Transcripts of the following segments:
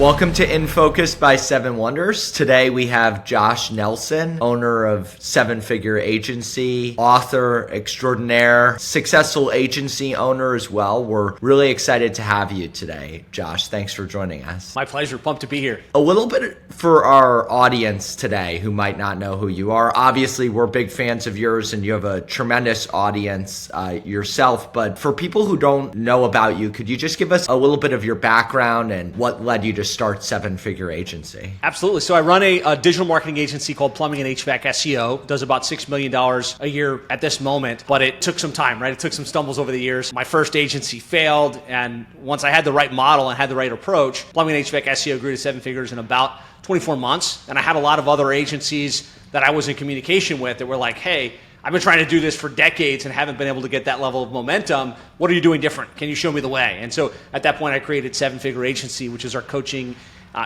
Welcome to In Focus by Seven Wonders. Today we have Josh Nelson, owner of Seven Figure Agency, author extraordinaire, successful agency owner as well. We're really excited to have you today, Josh. Thanks for joining us. My pleasure. Pumped to be here. A little bit for our audience today who might not know who you are. Obviously, we're big fans of yours and you have a tremendous audience yourself. But for people who don't know about you, could you just give us a little bit of your background and what led you to start Seven Figure Agency? Absolutely. So I run a digital marketing agency called Plumbing and HVAC SEO. Does about $6 million a year at this moment, but it took some time, right? It took some stumbles over the years. My first agency failed, and once I had the right model and had the right approach, Plumbing and HVAC SEO grew to seven figures in about 24 months. And I had a lot of other agencies that I was in communication with that were like, hey, I've been trying to do this for decades and haven't been able to get that level of momentum. What are you doing different? Can you show me the way? And so at that point, I created Seven Figure Agency, which is our coaching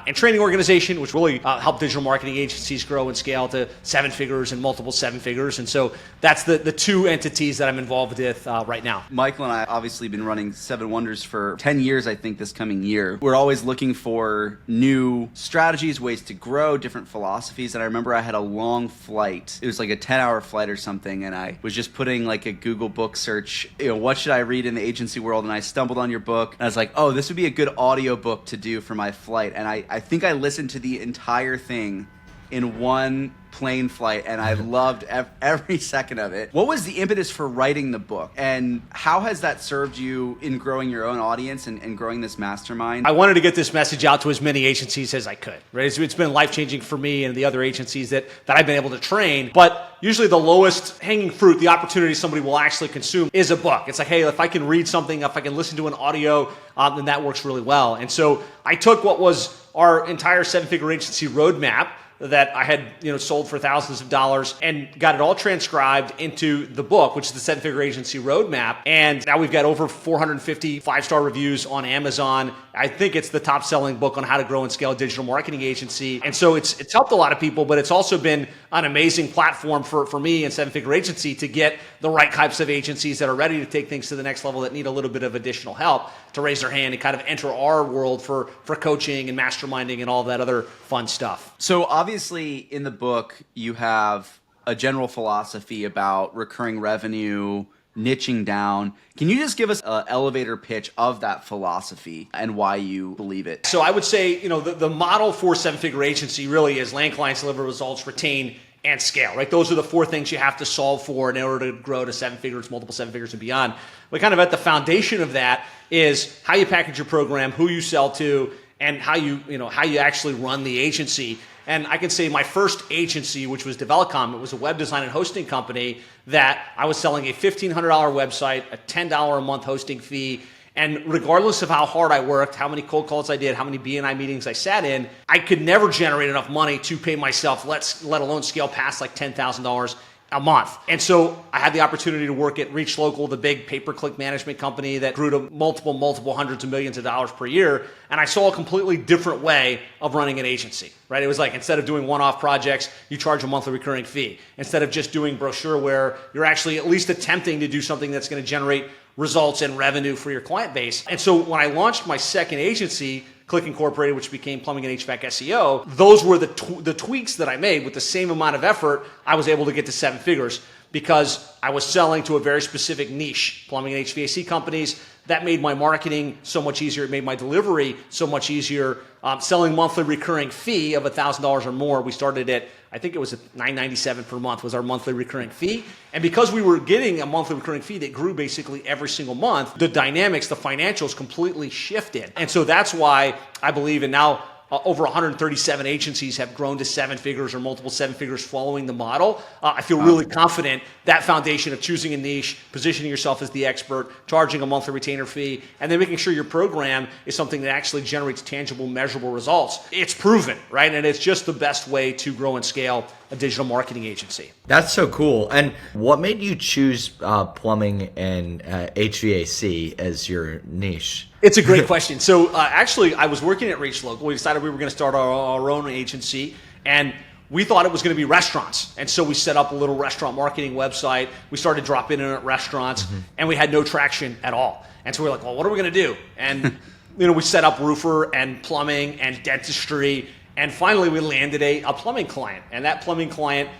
and training organization, which really helped digital marketing agencies grow and scale to seven figures and multiple seven figures. And so that's the two entities that I'm involved with right now. Michael and I obviously been running Seven Wonders for 10 years, I think, this coming year. We're always looking for new strategies, ways to grow, different philosophies. And I remember I had a long flight. It was like a 10-hour flight or something. And I was just putting like a Google book search, what should I read in the agency world? And I stumbled on your book. And I was like, oh, this would be a good audio book to do for my flight. And I think I listened to the entire thing in one plane flight, and I loved every second of it. What was the impetus for writing the book, and how has that served you in growing your own audience and growing this mastermind? I wanted to get this message out to as many agencies as I could, right? It's been life-changing for me and the other agencies that I've been able to train, but usually the lowest hanging fruit, the opportunity somebody will actually consume, is a book. It's like, hey, if I can read something, if I can listen to an audio, then that works really well. And so I took what was our entire seven-figure agency roadmap that I had sold for thousands of dollars and got it all transcribed into the book, which is the Seven Figure Agency Roadmap. And now we've got over 450 five-star reviews on Amazon. I think it's the top-selling book on how to grow and scale a digital marketing agency. And so it's helped a lot of people, but it's also been an amazing platform for me and Seven Figure Agency to get the right types of agencies that are ready to take things to the next level that need a little bit of additional help to raise their hand and kind of enter our world for coaching and masterminding and all that other fun stuff. So obviously in the book, you have a general philosophy about recurring revenue, niching down. Can you just give us an elevator pitch of that philosophy and why you believe it? So I would say, the model for Seven Figure Agency really is land clients, deliver results, retain, and scale, right? Those are the four things you have to solve for in order to grow to seven figures, multiple seven figures and beyond. But kind of at the foundation of that is how you package your program, who you sell to, and how you actually run the agency. And I can say my first agency, which was Developcom, it was a web design and hosting company that I was selling a $1,500 website, a $10 a month hosting fee. And regardless of how hard I worked, how many cold calls I did, how many B&I meetings I sat in, I could never generate enough money to pay myself, let alone scale past like $10,000 a month. And so I had the opportunity to work at Reach Local, the big pay-per-click management company that grew to multiple hundreds of millions of dollars per year. And I saw a completely different way of running an agency, right? It was like, instead of doing one-off projects, you charge a monthly recurring fee. Instead of just doing brochureware, you're actually at least attempting to do something that's going to generate results and revenue for your client base. And so when I launched my second agency, Click Incorporated, which became Plumbing and HVAC SEO, those were the tweaks that I made. With the same amount of effort, I was able to get to seven figures because I was selling to a very specific niche, plumbing and HVAC companies. That made my marketing so much easier. It made my delivery so much easier. Selling monthly recurring fee of $1,000 or more. We started at, I think it was $997 per month was our monthly recurring fee. And because we were getting a monthly recurring fee that grew basically every single month, the dynamics, the financials completely shifted. And so that's why I believe, and now over 137 agencies have grown to seven figures or multiple seven figures following the model. I feel really confident that foundation of choosing a niche, positioning yourself as the expert, charging a monthly retainer fee, and then making sure your program is something that actually generates tangible, measurable results. It's proven, right? And it's just the best way to grow and scale a digital marketing agency. That's so cool. And what made you choose plumbing and HVAC as your niche? It's a great question. So actually, I was working at Reach Local. We decided we were going to start our own agency, and we thought it was going to be restaurants. And so we set up a little restaurant marketing website. We started dropping in at restaurants, and we had no traction at all. And so we were like, well, what are we going to do? And we set up roofer and plumbing and dentistry. And finally, we landed a plumbing client. And that plumbing client,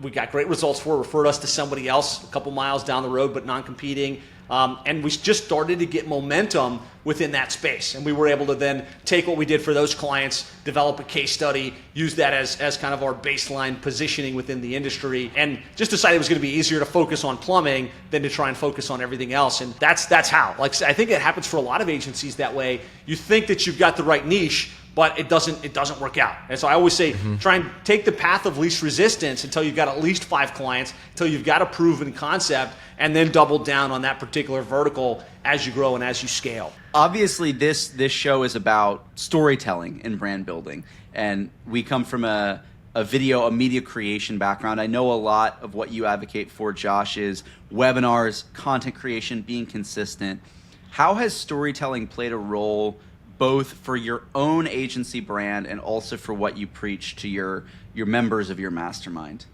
we got great results for, referred us to somebody else a couple miles down the road, but non-competing. And we just started to get momentum within that space. And we were able to then take what we did for those clients, develop a case study, use that as kind of our baseline positioning within the industry, and just decided it was going to be easier to focus on plumbing than to try and focus on everything else. And that's how. Like, I think it happens for a lot of agencies that way. You think that you've got the right niche, but it doesn't work out. And so I always say, try and take the path of least resistance until you've got at least 5 clients, until you've got a proven concept, and then double down on that particular vertical as you grow and as you scale. Obviously, this show is about storytelling and brand building, and we come from a media creation background. I know a lot of what you advocate for, Josh, is webinars, content creation, being consistent. How has storytelling played a role both for your own agency brand and also for what you preach to your members of your mastermind?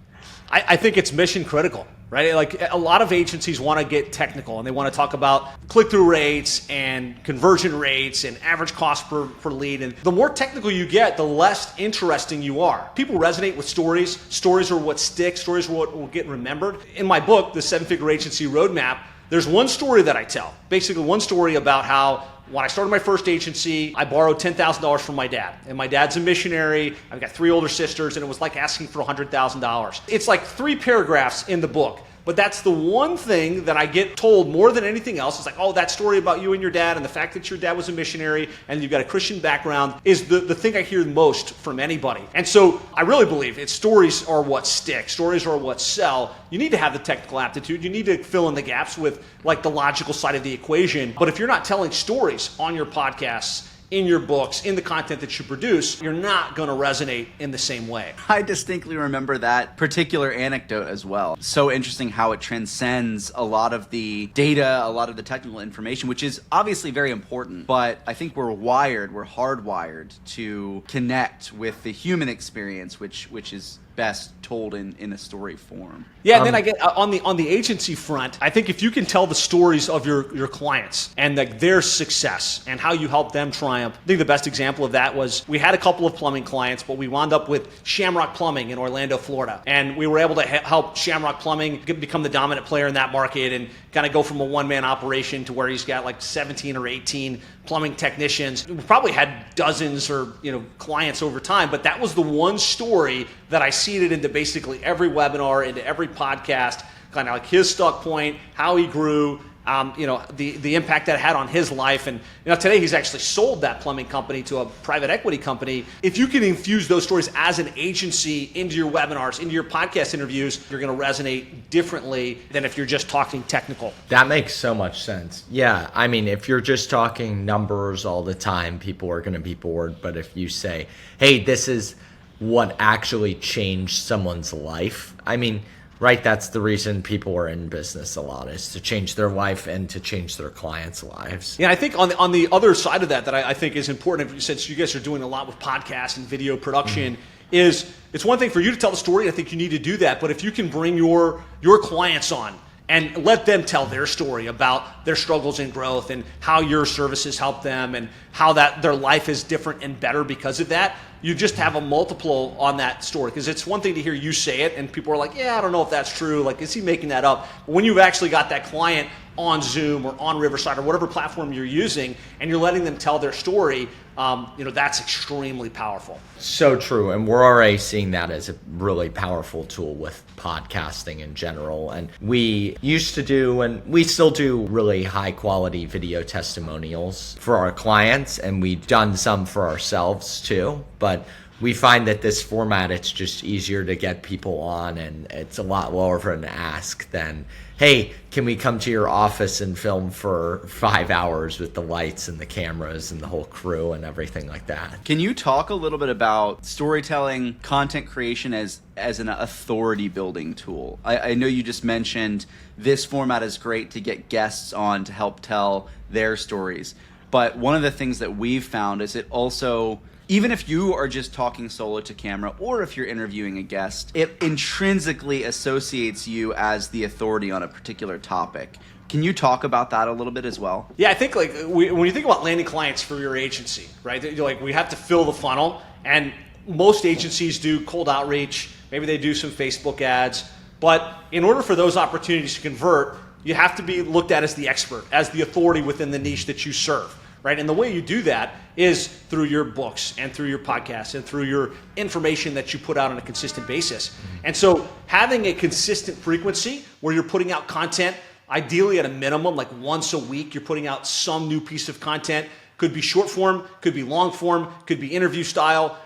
I think it's mission critical, right? Like, a lot of agencies want to get technical and they want to talk about click-through rates and conversion rates and average cost per lead. And the more technical you get, the less interesting you are. People resonate with stories. Stories are what stick. Stories are what will get remembered. In my book, The 7-Figure Agency Roadmap, there's one story that I tell. Basically, one story about how when I started my first agency, I borrowed $10,000 from my dad. And my dad's a missionary. I've got 3 older sisters, and it was like asking for $100,000. It's like 3 paragraphs in the book. But that's the one thing that I get told more than anything else. It's like, oh, that story about you and your dad and the fact that your dad was a missionary and you've got a Christian background is the thing I hear most from anybody. And so I really believe stories are what stick. Stories are what sell. You need to have the technical aptitude. You need to fill in the gaps with like the logical side of the equation. But if you're not telling stories on your podcasts, in your books, in the content that you produce, you're not going to resonate in the same way. I distinctly remember that particular anecdote as well. So interesting how it transcends a lot of the data, a lot of the technical information, which is obviously very important. But I think we're hardwired to connect with the human experience, which is best told in a story form. Yeah, and then I get on the agency front, I think if you can tell the stories of your clients and like their success and how you help them triumph. I think the best example of that was we had a couple of plumbing clients, but we wound up with Shamrock Plumbing in Orlando, Florida. And we were able to help Shamrock Plumbing become the dominant player in that market and kind of go from a one-man operation to where he's got like 17 or 18 plumbing technicians. We probably had dozens or clients over time, but that was the one story that I seeded into basically every webinar, into every podcast, kind of like his stuck point, how he grew, the impact that it had on his life. And today he's actually sold that plumbing company to a private equity company. If you can infuse those stories as an agency into your webinars, into your podcast interviews, you're going to resonate differently than if you're just talking technical. That makes so much sense. Yeah, I mean, if you're just talking numbers all the time, people are going to be bored. But if you say, hey, this is what actually changed someone's life, I mean, right, that's the reason people are in business a lot, is to change their life and to change their clients' lives. Yeah, I think on the other side of that I think is important, since you guys are doing a lot with podcasts and video production, is it's one thing for you to tell the story. I think you need to do that. But if you can bring your clients on and let them tell their story about their struggles and growth and how your services help them and how that their life is different and better because of that, you just have a multiple on that story. Because it's one thing to hear you say it and people are like, yeah, I don't know if that's true. Like, is he making that up? But when you've actually got that client on Zoom or on Riverside or whatever platform you're using and you're letting them tell their story, that's extremely powerful. So true. And we're already seeing that as a really powerful tool with podcasting in general. And we used to do, and we still do, really high quality video testimonials for our clients. And we've done some for ourselves too. But we find that this format, it's just easier to get people on, and it's a lot lower of an ask than, hey, can we come to your office and film for 5 hours with the lights and the cameras and the whole crew and everything like that. Can you talk a little bit about storytelling, content creation as an authority building tool? I know you just mentioned this format is great to get guests on to help tell their stories. But one of the things that we've found is it also, even if you are just talking solo to camera or if you're interviewing a guest, it intrinsically associates you as the authority on a particular topic, Can you talk about that a little bit as well? Yeah, I think like when you think about landing clients for your agency, right? Like we have to fill the funnel, and most agencies do cold outreach. Maybe they do some Facebook ads, but in order for those opportunities to convert, you have to be looked at as the expert, as the authority within the niche that you serve, right? And the way you do that is through your books and through your podcasts and through your information that you put out on a consistent basis. And so having a consistent frequency where you're putting out content, ideally at a minimum, like once a week, you're putting out some new piece of content. Could be short form, could be long form, could be interview style.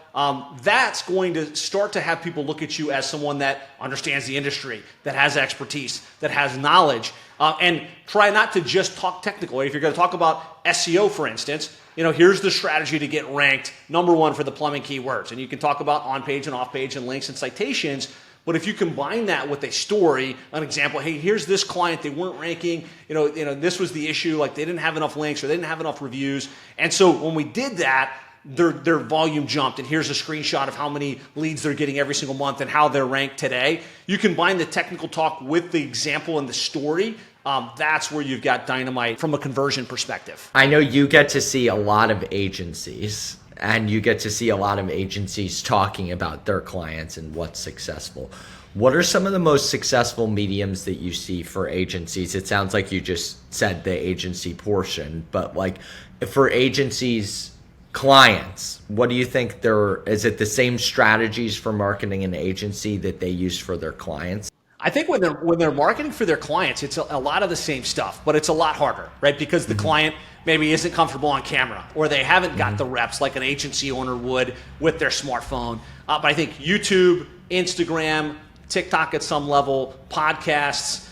That's going to start to have people look at you as someone that understands the industry, that has expertise, that has knowledge, and try not to just talk technical. If you're going to talk about SEO, for instance, here's the strategy to get ranked #1 for the plumbing keywords. And you can talk about on-page and off-page and links and citations. But if you combine that with a story, an example, hey, here's this client, they weren't ranking, this was the issue, like they didn't have enough links or they didn't have enough reviews. And so when we did that, their volume jumped, and here's a screenshot of how many leads they're getting every single month and how they're ranked today. You combine the technical talk with the example and the story. That's where you've got dynamite from a conversion perspective. I know you get to see a lot of agencies, and you get to see a lot of agencies talking about their clients and what's successful. What are some of the most successful mediums that you see for agencies? It sounds like you just said the agency portion, but like for agencies, clients, what do you think is it the same strategies for marketing an agency that they use for their clients? I think when they're marketing for their clients, it's a lot of the same stuff, but it's a lot harder, right? Because the client maybe isn't comfortable on camera, or they haven't got the reps like an agency owner would with their smartphone. But I think YouTube, Instagram, TikTok at some level, podcasts.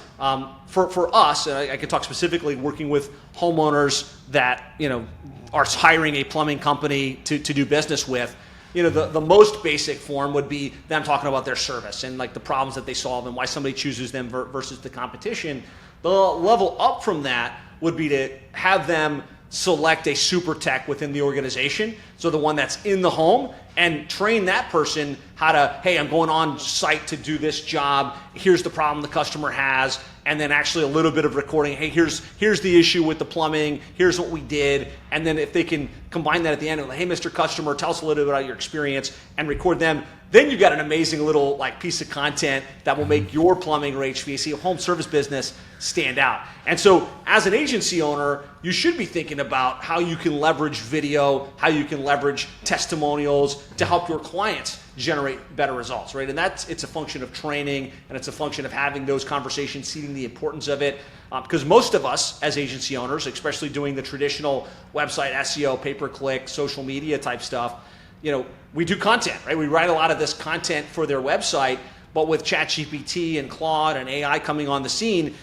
For us, and I can talk specifically working with homeowners that are hiring a plumbing company to do business with. The most basic form would be them talking about their service and like the problems that they solve and why somebody chooses them versus the competition. The level up from that would be to have them select a super tech within the organization, so the one that's in the home, and train that person how to, hey, I'm going on site to do this job, here's the problem the customer has, and then actually a little bit of recording, hey, here's the issue with the plumbing, here's what we did, and then if they can combine that at the end, like, hey, Mr. Customer, tell us a little bit about your experience, and record them, then you've got an amazing little piece of content that will make your plumbing or HVAC home service business stand out. And so as an agency owner, you should be thinking about how you can leverage video, how you can leverage testimonials to help your clients generate better results, right? And it's a function of training, and it's a function of having those conversations, seeing the importance of it. Because most of us as agency owners, especially doing the traditional website SEO, pay-per-click, social media type stuff, we do content, right? We write a lot of this content for their website, but with ChatGPT and Claude and AI coming on the scene,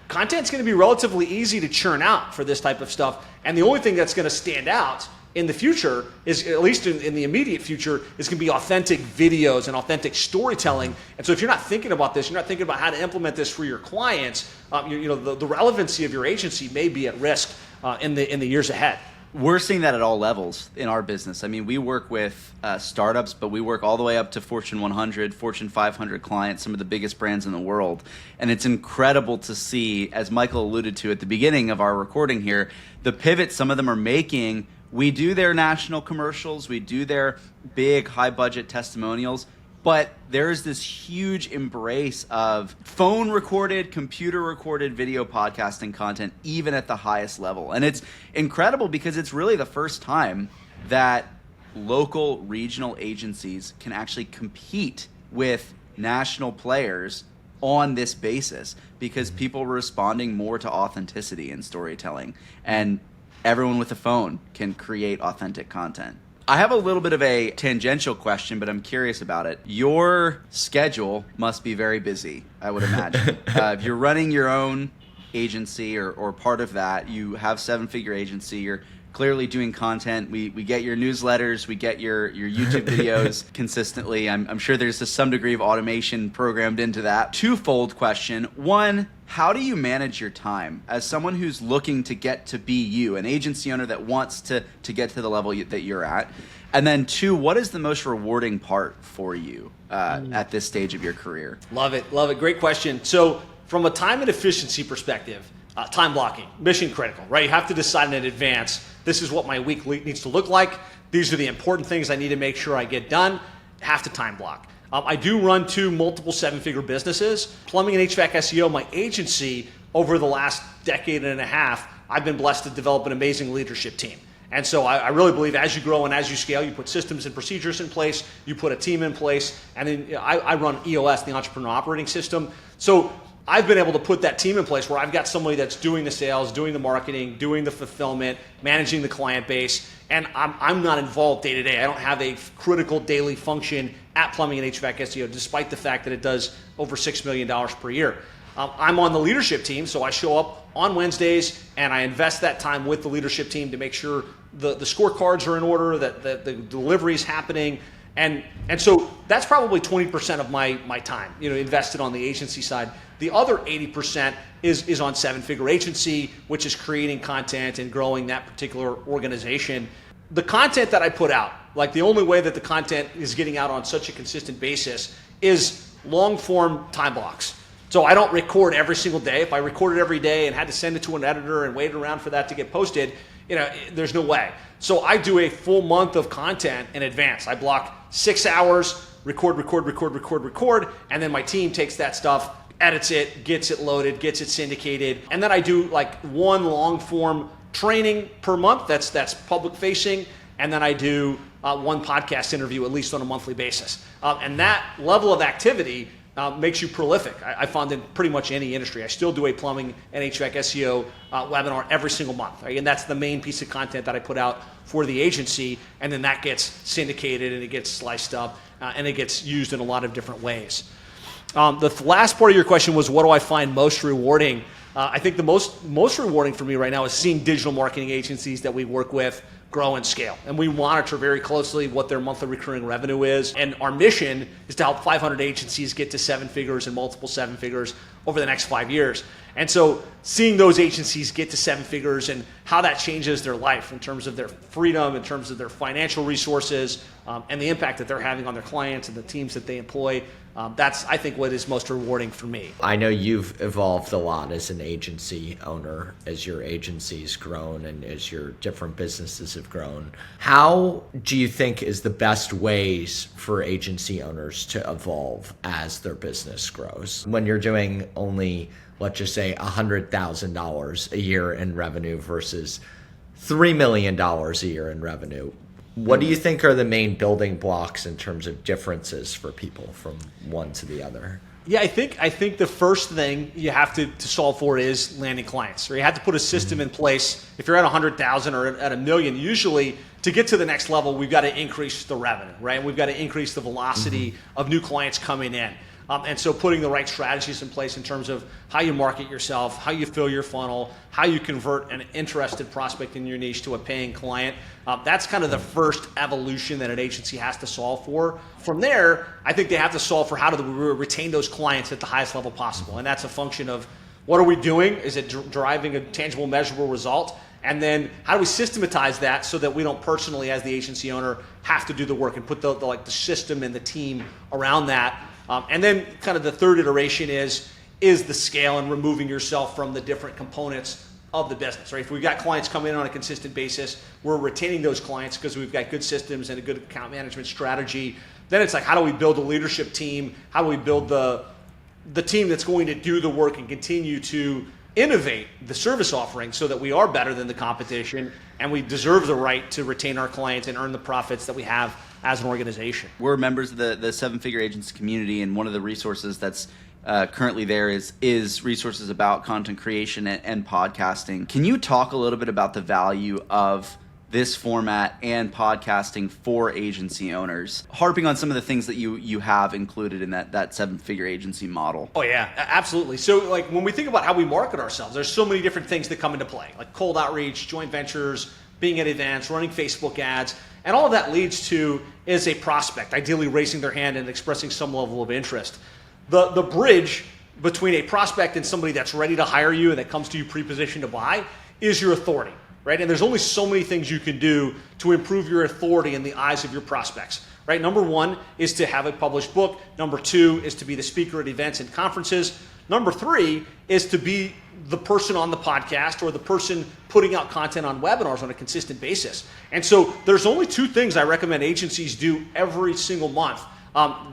content's going to be relatively easy to churn out for this type of stuff. And the only thing that's going to stand out in the future is, at least in the immediate future, is going to be authentic videos and authentic storytelling. And so if you're not thinking about this, you're not thinking about how to implement this for your clients, the relevancy of your agency may be at risk in the years ahead. We're seeing that at all levels in our business. I mean, we work with startups, but we work all the way up to Fortune 100, Fortune 500 clients, some of the biggest brands in the world. And it's incredible to see, as Michael alluded to at the beginning of our recording here, the pivot some of them are making. We do their national commercials, we do their big high budget testimonials, but there's this huge embrace of phone recorded, computer recorded video podcasting content, even at the highest level. And it's incredible because it's really the first time that local regional agencies can actually compete with national players on this basis, because people are responding more to authenticity and storytelling. And everyone with a phone can create authentic content. I have a little bit of a tangential question, but I'm curious about it. Your schedule must be very busy, I would imagine. If you're running your own agency or part of that, you have seven-figure agency, you're clearly doing content. We get your newsletters, we get your YouTube videos consistently. I'm sure there's some degree of automation programmed into that. Twofold question. One, how do you manage your time as someone who's looking to get to be you, an agency owner that wants to get to the level that you're at? And then two, what is the most rewarding part for you at this stage of your career? Love it. Great question. So from a time and efficiency perspective, Time blocking, mission critical, right? You have to decide in advance, this is what my week needs to look like. These are the important things I need to make sure I get done. Have to time block. I do run 2 multiple 7-figure businesses. Plumbing and HVAC SEO, my agency, over the last decade and a half, I've been blessed to develop an amazing leadership team. And so I really believe as you grow and as you scale, you put systems and procedures in place, you put a team in place, and then I run EOS, the Entrepreneur Operating System. So I've been able to put that team in place where I've got somebody that's doing the sales, doing the marketing, doing the fulfillment, managing the client base, and I'm not involved day to day. I don't have a critical daily function at Plumbing and HVAC SEO, despite the fact that it does over $6 million per year. I'm on the leadership team, so I show up on Wednesdays and I invest that time with the leadership team to make sure the scorecards are in order, that the delivery is happening. And so that's probably 20% of my time, invested on the agency side. The other 80% is on 7-figure agency, which is creating content and growing that particular organization. The content that I put out, like the only way that the content is getting out on such a consistent basis is long form time blocks. So I don't record every single day. If I recorded every day and had to send it to an editor and wait around for that to get posted, there's no way. So I do a full month of content in advance. I block 6 hours, record, and then my team takes that stuff, edits it, gets it loaded, gets it syndicated, and then I do like 1 long form training per month that's public facing, and then I do 1 podcast interview at least on a monthly basis. And that level of activity makes you prolific. I found in pretty much any industry. I still do a plumbing and HVAC SEO webinar every single month. Right? And that's the main piece of content that I put out for the agency. And then that gets syndicated and it gets sliced up and it gets used in a lot of different ways. The last part of your question was, what do I find most rewarding? I think the most rewarding for me right now is seeing digital marketing agencies that we work with grow and scale. And we monitor very closely what their monthly recurring revenue is. And our mission is to help 500 agencies get to 7 figures and multiple 7 figures over the next 5 years. And so seeing those agencies get to 7 figures and how that changes their life in terms of their freedom, in terms of their financial resources, and the impact that they're having on their clients and the teams that they employ, that's, I think, what is most rewarding for me. I know you've evolved a lot as an agency owner, as your agency's grown and as your different businesses have grown. How do you think is the best ways for agency owners to evolve as their business grows? When you're doing only, let's just say, $100,000 a year in revenue versus $3 million a year in revenue, what do you think are the main building blocks in terms of differences for people from one to the other? Yeah, I think the first thing you have to solve for is landing clients. Or you have to put a system in place. If you're at 100,000 or at $1 million, usually to get to the next level, we've got to increase the revenue, right? We've got to increase the velocity of new clients coming in. And so putting the right strategies in place in terms of how you market yourself, how you fill your funnel, how you convert an interested prospect in your niche to a paying client, that's kind of the first evolution that an agency has to solve for. From there, I think they have to solve for how do we retain those clients at the highest level possible. And that's a function of what are we doing? Is it driving a tangible, measurable result? And then how do we systematize that so that we don't personally, as the agency owner, have to do the work and put the system and the team around that. And then kind of the third iteration is the scale and removing yourself from the different components of the business, right? If we've got clients coming in on a consistent basis, we're retaining those clients because we've got good systems and a good account management strategy. Then it's like, how do we build a leadership team? How do we build the team that's going to do the work and continue to innovate the service offering so that we are better than the competition and we deserve the right to retain our clients and earn the profits that we have as an organization. We're members of the 7-figure agency community, and one of the resources that's currently there is resources about content creation and podcasting. Can you talk a little bit about the value of this format and podcasting for agency owners, harping on some of the things that you have included in that 7-figure agency model? Oh yeah, absolutely. So like when we think about how we market ourselves, there's so many different things that come into play, like cold outreach, joint ventures, being at events, running Facebook ads, and all of that leads to is a prospect, ideally raising their hand and expressing some level of interest. The bridge between a prospect and somebody that's ready to hire you and that comes to you pre-positioned to buy is your authority, right? And there's only so many things you can do to improve your authority in the eyes of your prospects, right? Number one is to have a published book. Number two is to be the speaker at events and conferences. Number three is to be the person on the podcast or the person putting out content on webinars on a consistent basis. And so there's only two things I recommend agencies do every single month.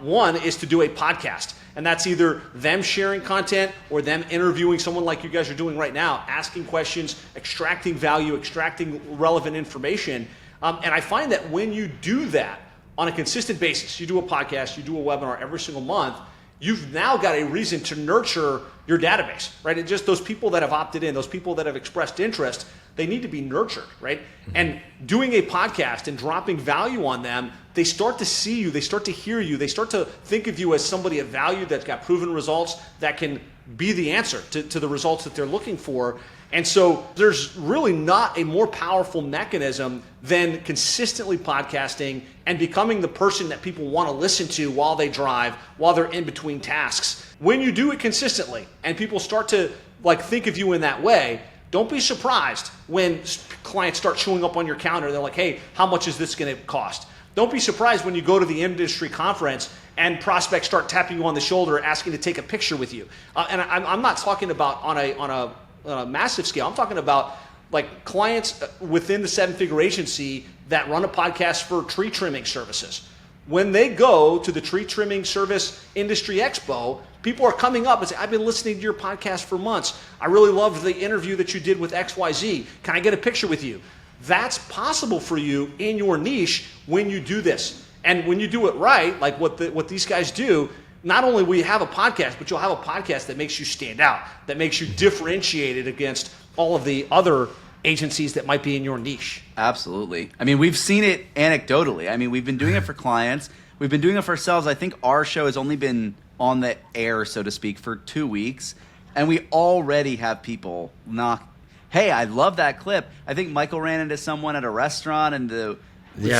One is to do a podcast, and that's either them sharing content or them interviewing someone like you guys are doing right now, asking questions, extracting value, extracting relevant information. And I find that when you do that on a consistent basis, you do a podcast, you do a webinar every single month, you've now got a reason to nurture your database, right? And just those people that have opted in, those people that have expressed interest, they need to be nurtured, right? And doing a podcast and dropping value on them, they start to see you, they start to hear you, they start to think of you as somebody of value that's got proven results that can be the answer to the results that they're looking for. And so there's really not a more powerful mechanism than consistently podcasting and becoming the person that people want to listen to while they drive, while they're in between tasks. When you do it consistently and people start to think of you in that way, don't be surprised when clients start showing up on your calendar. They're like, hey, how much is this going to cost? Don't be surprised when you go to the industry conference and prospects start tapping you on the shoulder, asking to take a picture with you. And I'm not talking about on a massive scale. I'm talking about clients within the seven-figure agency that run a podcast for tree trimming services. When they go to the tree trimming service industry expo, people are coming up and say, I've been listening to your podcast for months. I really loved the interview that you did with XYZ. Can I get a picture with you? That's possible for you in your niche when you do this. And when you do it right, like what these guys do, not only will you have a podcast, but you'll have a podcast that makes you stand out, that makes you differentiated against all of the other agencies that might be in your niche. Absolutely. I mean, we've seen it anecdotally. I mean, we've been doing it for clients. We've been doing it for ourselves. I think our show has only been on the air, so to speak, for 2 weeks. And we already have people knock, hey, I love that clip. I think Michael ran into someone at a restaurant and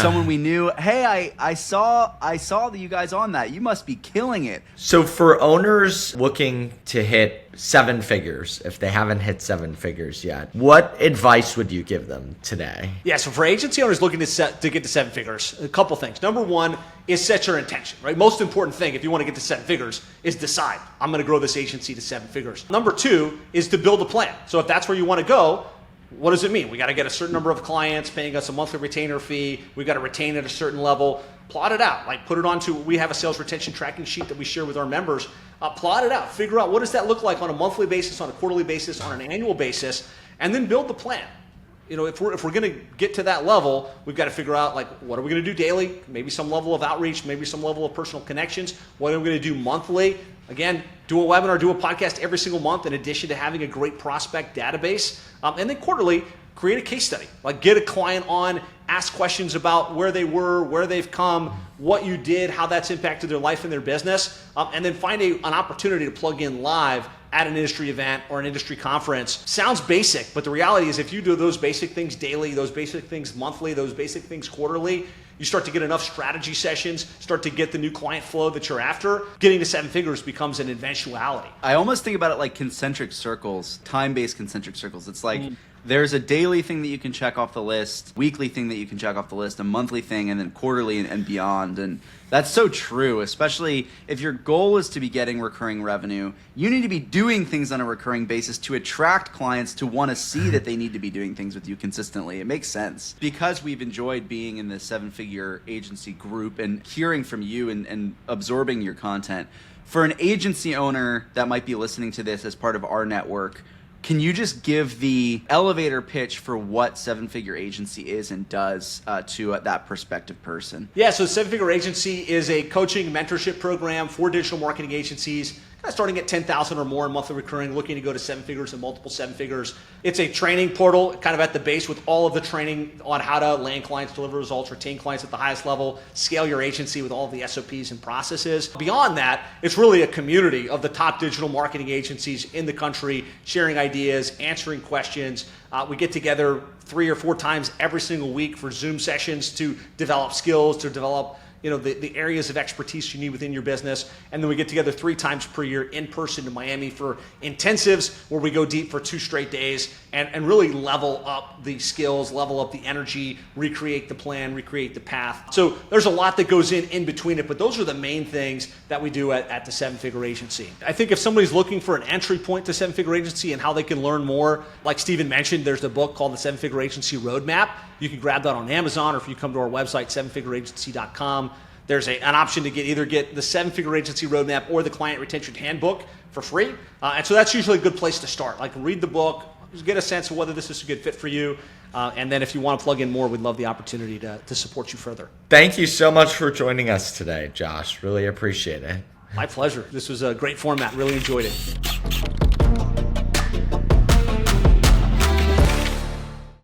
someone we knew. Hey, I saw that you guys on that. You must be killing it. So for owners looking to hit seven figures, if they haven't hit seven figures yet, what advice would you give them today? Yeah, so for agency owners looking to get to seven figures, a couple things. Number one is set your intention, right? Most important thing if you want to get to seven figures is decide, I'm going to grow this agency to seven figures. Number two is to build a plan. So if that's where you want to go, what does it mean? We got to get a certain number of clients paying us a monthly retainer fee. We got to retain at a certain level. Plot it out. Put it onto, we have a sales retention tracking sheet that we share with our members. Plot it out. Figure out what does that look like on a monthly basis, on a quarterly basis, on an annual basis, and then build the plan. If we're going to get to that level, we've got to figure out what are we going to do daily? Maybe some level of outreach, maybe some level of personal connections. What are we going to do monthly? Again, do a webinar, do a podcast every single month in addition to having a great prospect database. And then quarterly, create a case study. Get a client on, ask questions about where they were, where they've come, what you did, how that's impacted their life and their business, and then find an opportunity to plug in live at an industry event or an industry conference. Sounds basic, but the reality is if you do those basic things daily, those basic things monthly, those basic things quarterly, you start to get enough strategy sessions, start to get the new client flow that you're after, getting to seven figures becomes an eventuality. I almost think about it like concentric circles, time-based concentric circles. It's like there's a daily thing that you can check off the list, weekly thing that you can check off the list, a monthly thing, and then quarterly and beyond. And that's so true, especially if your goal is to be getting recurring revenue. You need to be doing things on a recurring basis to attract clients to want to see that they need to be doing things with you consistently. It makes sense. Because we've enjoyed being in the seven-figure agency group and hearing from you and absorbing your content, for an agency owner that might be listening to this as part of our network, can you just give the elevator pitch for what seven-figure agency is and does to that prospective person? Yeah, so Seven-Figure Agency is a coaching mentorship program for digital marketing agencies, starting at 10,000 or more in monthly recurring, looking to go to seven figures and multiple seven figures. It's a training portal, kind of at the base with all of the training on how to land clients, deliver results, retain clients at the highest level, scale your agency with all of the SOPs and processes. Beyond that, it's really a community of the top digital marketing agencies in the country, sharing ideas, answering questions. We get together 3 or 4 times every single week for Zoom sessions to develop skills, to develop the areas of expertise you need within your business. And then we get together 3 times per year in person in Miami for intensives where we go deep for 2 straight days and really level up the skills, level up the energy, recreate the plan, recreate the path. So there's a lot that goes in between it, but those are the main things that we do at the 7-Figure Agency. I think if somebody's looking for an entry point to 7-Figure Agency and how they can learn more, like Steven mentioned, there's a book called The 7-Figure Agency Roadmap. You can grab that on Amazon, or if you come to our website, 7figureagency.com, there's an option to either get the 7-Figure Agency Roadmap or the Client Retention Handbook for free. And so that's usually a good place to start. Like, read the book, get a sense of whether this is a good fit for you. And then if you want to plug in more, we'd love the opportunity to support you further. Thank you so much for joining us today, Josh. Really appreciate it. My pleasure. This was a great format. Really enjoyed it.